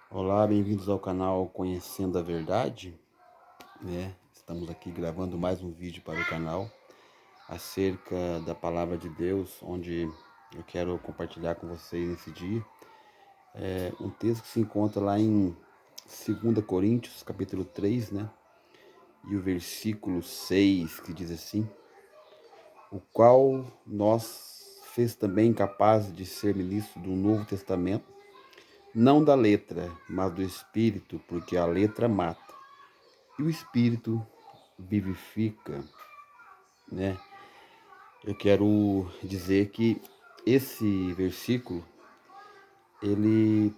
Olá, bem-vindos ao canal Conhecendo a Verdade, Estamos aqui gravando mais um vídeo para o canal acerca da Palavra de Deus, onde eu quero compartilhar com vocês nesse dia. Um texto que se encontra lá em 2 Coríntios, capítulo 3, E o versículo 6, que diz assim: o qual nós fez também capaz de ser ministro do Novo Testamento, não da letra, mas do Espírito, porque a letra mata e o Espírito vivifica, né? Eu quero dizer que esse versículo, ele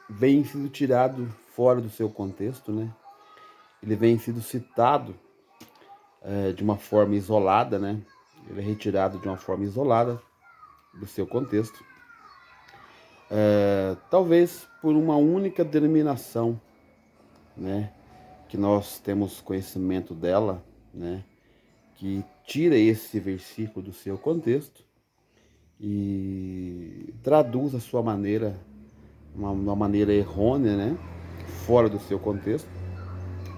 vem sido tirado fora do seu contexto, Ele vem sido citado de uma forma isolada, Ele é retirado de uma forma isolada do seu contexto. Talvez por uma única denominação, que nós temos conhecimento dela, que tira esse versículo do seu contexto e traduz a sua maneira, uma maneira errônea, fora do seu contexto,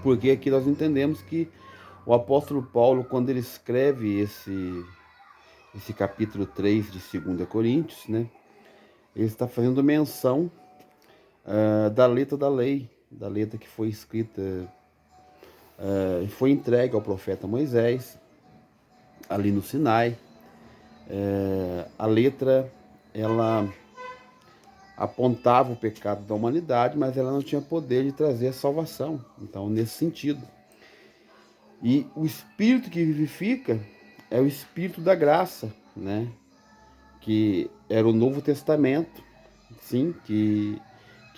porque aqui nós entendemos que o apóstolo Paulo, quando ele escreve esse capítulo 3 de 2 Coríntios, ele está fazendo menção da letra da lei, da letra que foi escrita, foi entregue ao profeta Moisés, ali no Sinai. A letra, ela apontava o pecado da humanidade, mas ela não tinha poder de trazer a salvação. Então, nesse sentido. E o Espírito que vivifica é o Espírito da graça, que era o Novo Testamento, sim, que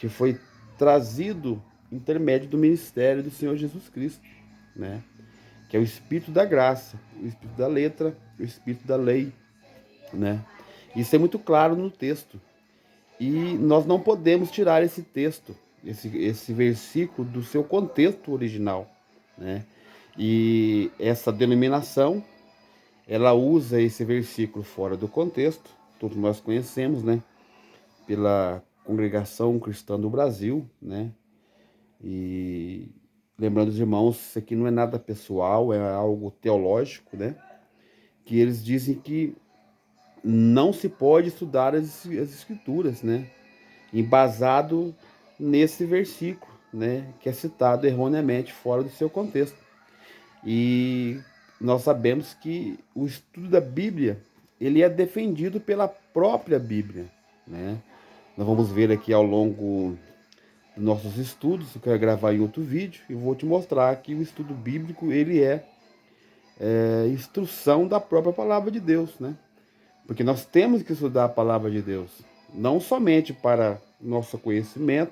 foi trazido intermédio do ministério do Senhor Jesus Cristo, que é o Espírito da graça, o Espírito da letra, o Espírito da lei, Isso é muito claro no texto. E nós não podemos tirar esse texto, esse versículo do seu contexto original, E essa denominação, ela usa esse versículo fora do contexto, todos nós conhecemos, pela Congregação Cristã do Brasil, E lembrando os irmãos, isso aqui não é nada pessoal, é algo teológico, Que eles dizem que não se pode estudar as escrituras, embasado nesse versículo, que é citado erroneamente fora do seu contexto. E nós sabemos que o estudo da Bíblia, ele é defendido pela própria Bíblia, Nós vamos ver aqui ao longo dos nossos estudos, eu quero gravar em outro vídeo, e vou te mostrar que o estudo bíblico, ele é instrução da própria palavra de Deus, Porque nós temos que estudar a palavra de Deus, não somente para nosso conhecimento,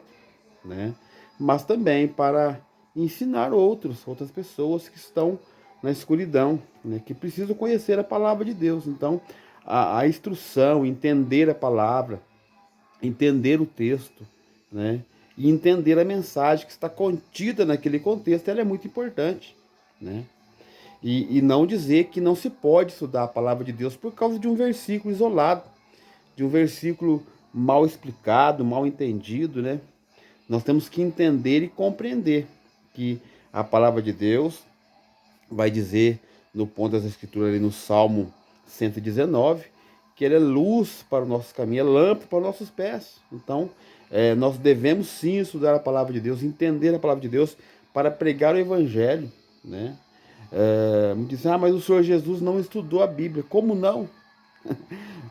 mas também para ensinar outras pessoas que estão na escuridão, que precisam conhecer a palavra de Deus. Então, a instrução, entender a palavra, entender o texto, e entender a mensagem que está contida naquele contexto, ela é muito importante, E não dizer que não se pode estudar a palavra de Deus por causa de um versículo isolado, de um versículo mal explicado, mal entendido, Nós temos que entender e compreender que a palavra de Deus vai dizer no ponto das escrituras ali no Salmo 119, que ele é luz para o nosso caminho, é lâmpada para os nossos pés. Então, nós devemos sim estudar a palavra de Deus, entender a palavra de Deus para pregar o evangelho, me dizem, mas o Senhor Jesus não estudou a Bíblia. Como não?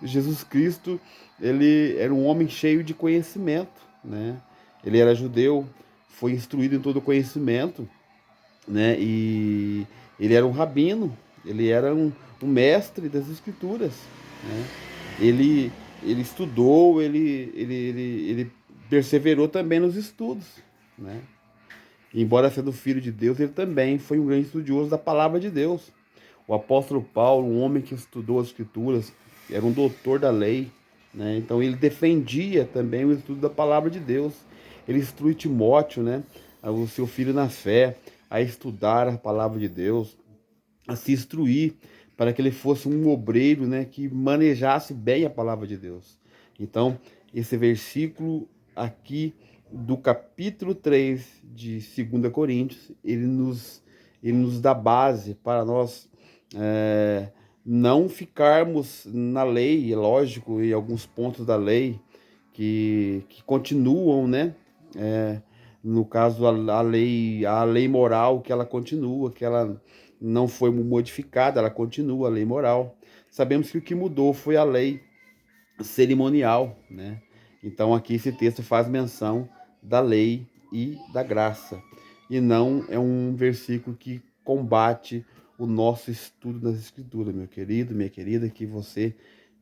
Jesus Cristo, ele era um homem cheio de conhecimento, Ele era judeu, foi instruído em todo o conhecimento, E ele era um rabino, ele era um mestre das escrituras, Ele, ele estudou, ele perseverou também nos estudos, Embora sendo filho de Deus, ele também foi um grande estudioso da palavra de Deus. O apóstolo Paulo, um homem que estudou as escrituras, era um doutor da lei, Então ele defendia também o estudo da palavra de Deus. Ele instrui Timóteo, o seu filho na fé, a estudar a palavra de Deus, a se instruir para que ele fosse um obreiro, que manejasse bem a palavra de Deus. Então, esse versículo aqui do capítulo 3 de 2 Coríntios, ele nos dá base para nós não ficarmos na lei, é lógico, e alguns pontos da lei que continuam, né? É, no caso, a lei moral, que ela continua, que ela não foi modificada, ela continua, a lei moral. Sabemos que o que mudou foi a lei cerimonial, né? Então aqui esse texto faz menção da lei e da graça. E não é um versículo que combate o nosso estudo das Escrituras, meu querido, minha querida, que você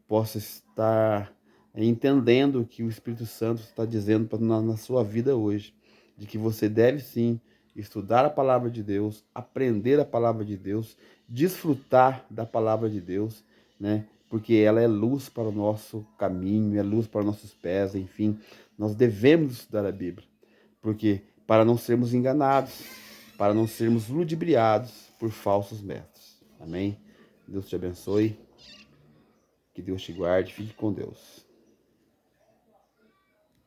possa estar entendendo o que o Espírito Santo está dizendo na sua vida hoje, de que você deve sim estudar a palavra de Deus, aprender a palavra de Deus, desfrutar da palavra de Deus, né? Porque ela é luz para o nosso caminho, é luz para os nossos pés, enfim, nós devemos estudar a Bíblia, porque para não sermos enganados, para não sermos ludibriados por falsos mestres. Amém? Deus te abençoe, que Deus te guarde, fique com Deus.